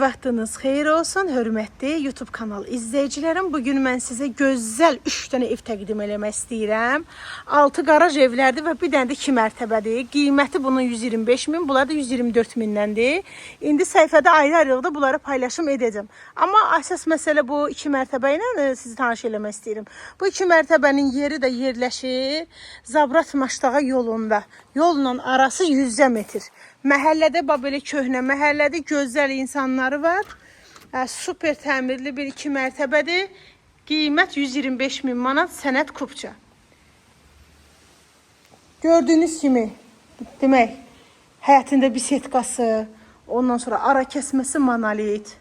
Vaxtınız xeyir olsun, hörmətli YouTube kanal izləyicilərim. Bugün mən sizə gözəl 3 dənə ev təqdim eləmək istəyirəm. 6 qaraj evlərdir və bir dənə də 2 mərtəbədir. Qiyməti bunun 125 min, bunlar da 124 mindən. İndi səhifədə ayrı-ayrılıqda bunları paylaşım edəcəm. Amma əsas məsələ bu 2 mərtəbə ilə sizi tanış eləmək istəyirəm. Bu 2 mərtəbənin yeri də yerləşir Zabrat Maştağa yolunda. Yolla arası 100 metr. Məhəllədə belə köhnə məhəllədə gözəl insanları var. Super təmirli bir 2 mərtəbədir. Qiymət 125 min manat, sənəd kupça. Gördüyünüz kimi demək həyətində bisetkası, ondan sonra ara kəsməsi monolit.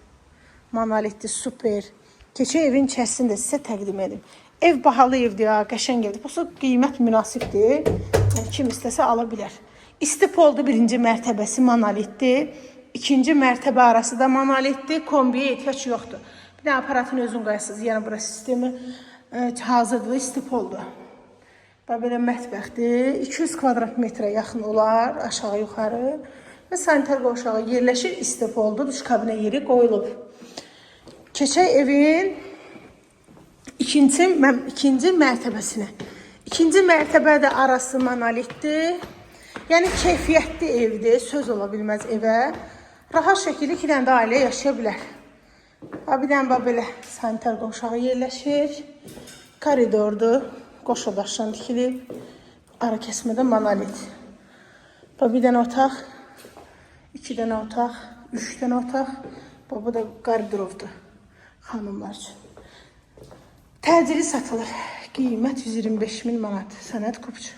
Monolitdir, super. Keçə evin içərisində sizə təqdim edim. Ev bahalı evdir, qəşəng evdir. Bu qiymət münasibdir. Yəni, kim istəsə ala bilər. İstipoldu birinci mərtəbəsi monolitdir. İkinci mərtəbə arası da monolitdir. Kombiyə ehtiyac yoxdur. Bir də aparatın özün qoyasınız. Yəni bura sistemi hazırdır, istipoldu. Belə mətbəxdir. 200 kvadrat metrə yaxın olar aşağı yuxarı. Və sanitar qovşağı yerləşir, istipoldu. Duş kabinə yeri qoyulub. Keçək evin ikinci mərtəbəsinə. İkinci mərtəbədə arası monolitdir. Yəni keyfiyyətli evdir, söz ola bilməz evə. Rahat şəkildə 2 dənə də ailə yaşaya bilər. Bir dənə belə sanitar qovşağı yerləşir. Koridordur, qoşa daşdan tikilib. Ara kəsmədə monolit. Bir dənə otaq, 2 dənə otaq, 3 dənə otaq. Bu da qoridorovdur xanımlar üçün. Təcili satılır. Qiymət 125 min manat, sənəd kupçu.